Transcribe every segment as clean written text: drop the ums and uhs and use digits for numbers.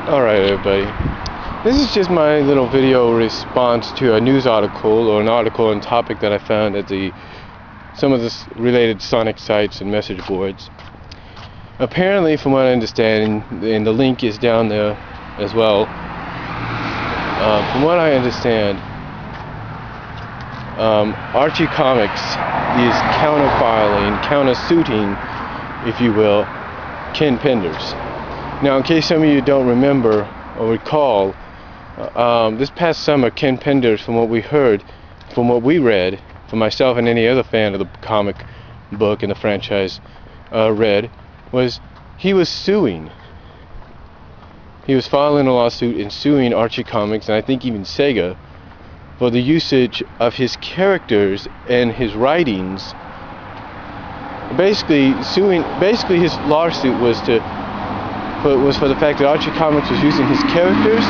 Alright everybody, this is just my little video response to a news article or an article on topic that I found at some of the related Sonic sites and message boards. Apparently, from what I understand, and the link is down there as well, from what I understand, Archie Comics is countersuiting, if you will, Ken Penders. Now, in case some of you don't remember or recall, this past summer, Ken Penders, from what we heard, from what we read, from myself and any other fan of the comic book and the franchise read, was he was suing. He was filing a lawsuit and suing Archie Comics, and I think even Sega, for the usage of his characters and his writings. Basically, his lawsuit was for the fact that Archie Comics was using his characters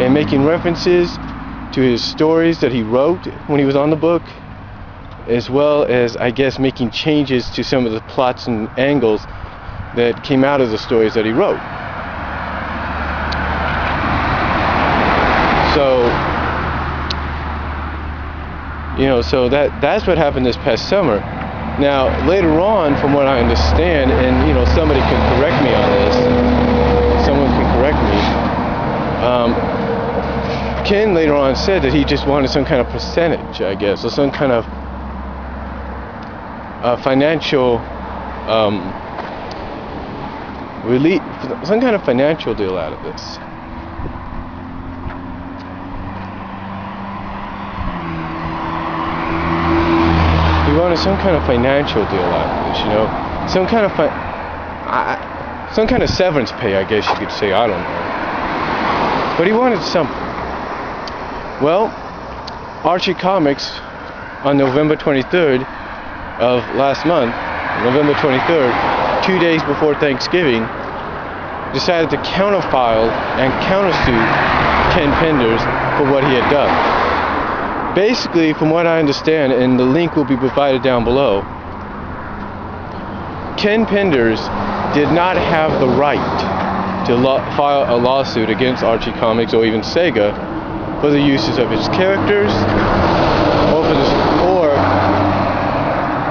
and making references to his stories that he wrote when he was on the book, as well as, I guess, making changes to some of the plots and angles that came out of the stories that he wrote. So that's what happened this past summer. Now, later on, from what I understand, and somebody can correct me on this, someone can correct me, Ken later on said that he just wanted some kind of percentage, I guess, or some kind of financial relief, some kind of financial deal out of this. He wanted some kind of financial deal out of this, some kind of severance pay, I guess you could say. I don't know, but he wanted something. Well, Archie Comics, on November 23rd of last month, November 23rd, 2 days before Thanksgiving, decided to counterfile and countersuit Ken Penders for what he had done. Basically, from what I understand, and the link will be provided down below, Ken Penders did not have the right to file a lawsuit against Archie Comics or even Sega for the uses of his characters,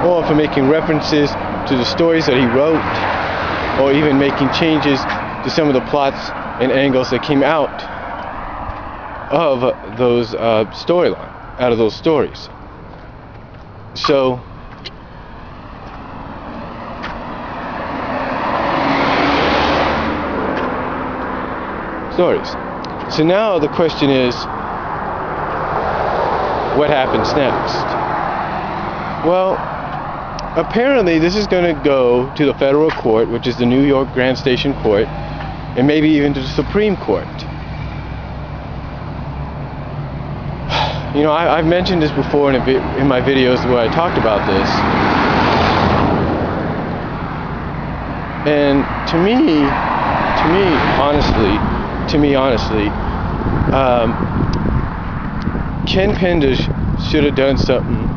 or for making references to the stories that he wrote, or even making changes to some of the plots and angles that came out of those storylines. Out of those stories. So now the question is, what happens next? Well, apparently this is going to go to the federal court, which is the New York Grand Station Court, and maybe even to the Supreme Court. I've mentioned this before in my videos where I talked about this. And to me honestly, Ken Penders should have done something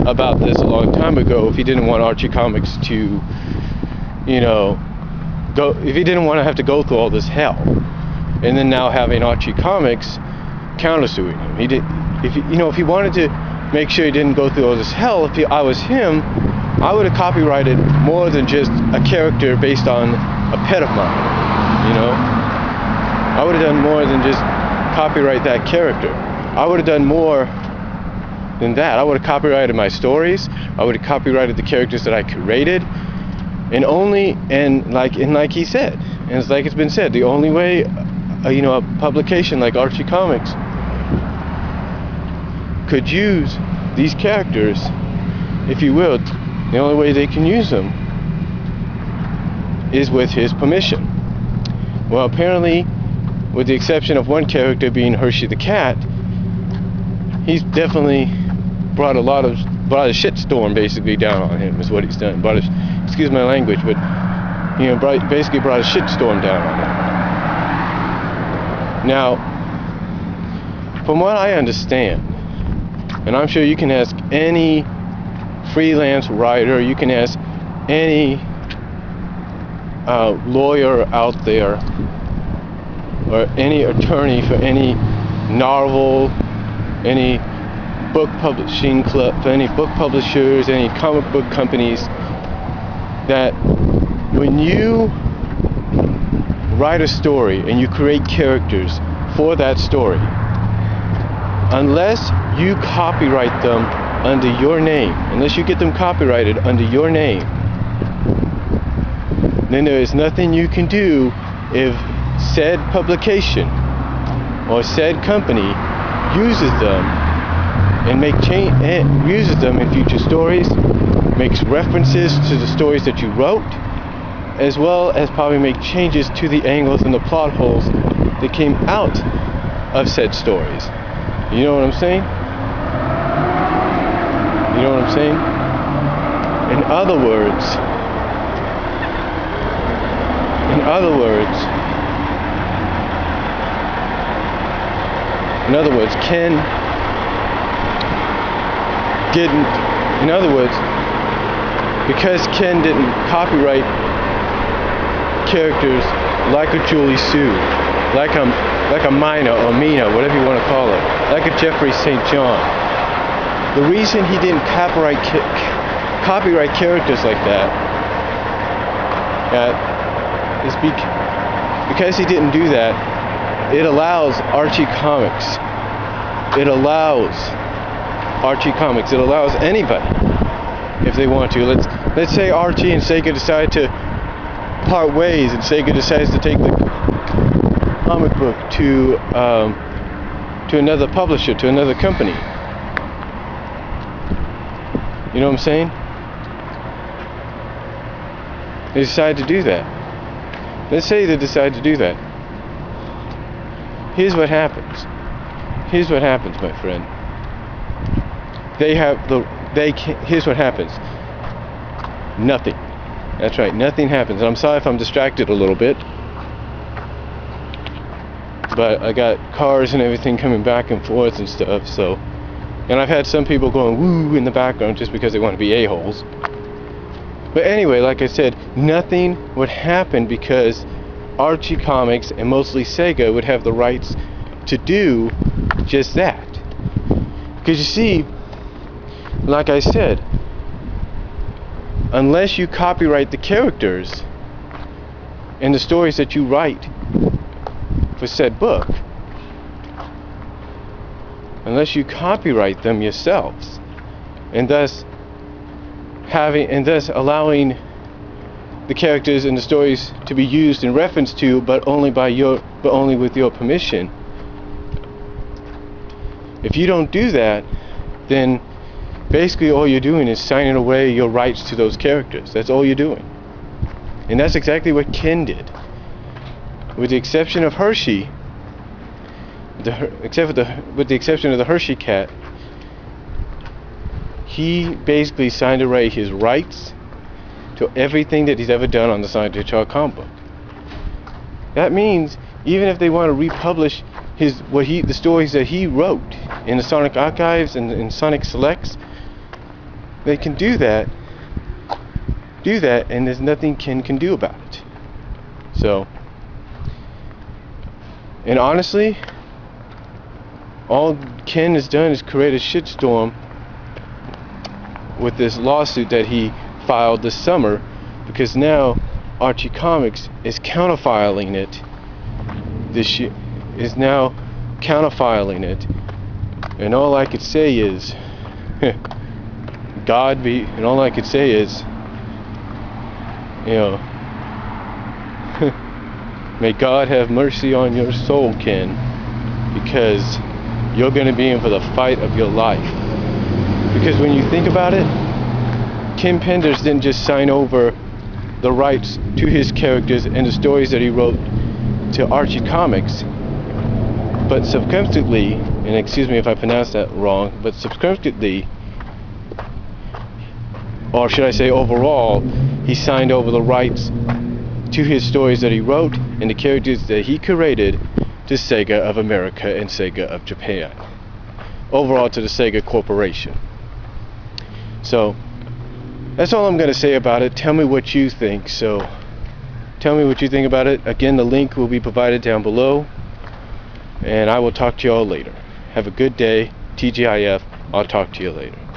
about this a long time ago if he didn't want Archie Comics to, if he didn't want to have to go through all this hell, and then now having Archie Comics countersuing him. If he wanted to make sure he didn't go through all this hell, if I was him, I would have copyrighted more than just a character based on a pet of mine. I would have done more than just copyright that character. I would have done more than that. I would have copyrighted my stories. I would have copyrighted the characters that I created, and like he said, and it's like it's been said, the only way a publication like Archie Comics could use these characters, if you will, the only way they can use them is with his permission. Well, apparently, with the exception of one character being Hershey the cat, he's definitely brought a shitstorm basically down on him, is what he's done. Excuse my language, but basically brought a shitstorm down on him. Now, from what I understand, and I'm sure you can ask any freelance writer, you can ask any lawyer out there, or any attorney for any novel, any book publishing club, for any book publishers, any comic book companies, that when you write a story and you create characters for that story, unless you copyright them under your name, unless you get them copyrighted under your name, then there is nothing you can do if said publication or said company uses them and uses them in future stories, makes references to the stories that you wrote, as well as probably make changes to the angles and the plot holes that came out of said stories. You know what I'm saying? You know what I'm saying? In other words, Ken didn't, because Ken didn't copyright characters like a Julie Sue, like a Mina or Mina, whatever you want to call it, like a Jeffrey St. John. The reason he didn't copyright characters like that is because he didn't do that. It allows Archie Comics. It allows anybody, if they want to. Let's say Archie and Sega decide to part ways, and Sega decides to take the comic book to another publisher, to another company. You know what I'm saying? They decide to do that. Let's say they decide to do that. Here's what happens. Here's what happens, my friend. Here's what happens. Nothing. That's right, nothing happens. And I'm sorry if I'm distracted a little bit, but I got cars and everything coming back and forth and stuff, so. And I've had some people going woo in the background just because they want to be a-holes. But anyway, like I said, nothing would happen because Archie Comics and mostly Sega would have the rights to do just that. Because you see, like I said, unless you copyright the characters and the stories that you write for said book, unless you copyright them yourselves, and thus allowing the characters and the stories to be used in reference to, but only with your permission. If you don't do that, then basically all you're doing is signing away your rights to those characters. That's all you're doing. And that's exactly what Ken did. With the exception of Hershey, with the exception of the Hershey cat, he basically signed away his rights to everything that he's ever done on the Sonic the Hedgehog comic book. That means even if they want to republish the stories that he wrote in the Sonic Archives and in Sonic Selects, they can do that, and there's nothing Ken can do about it. So, and honestly, all Ken has done is create a shitstorm with this lawsuit that he filed this summer, because now Archie Comics is counterfiling it. And all I could say is, and all I could say is, may God have mercy on your soul, Ken, because you're going to be in for the fight of your life. Because when you think about it, Ken Penders didn't just sign over the rights to his characters and the stories that he wrote to Archie Comics, but subsequently, and excuse me if I pronounced that wrong, but subsequently, or should I say overall, he signed over the rights to his stories that he wrote and the characters that he created to Sega of America and Sega of Japan. Overall to the Sega Corporation. So, that's all I'm going to say about it. Tell me what you think. So, tell me what you think about it. Again, the link will be provided down below. and I will talk to you all later. Have a good day. TGIF. I'll talk to you later.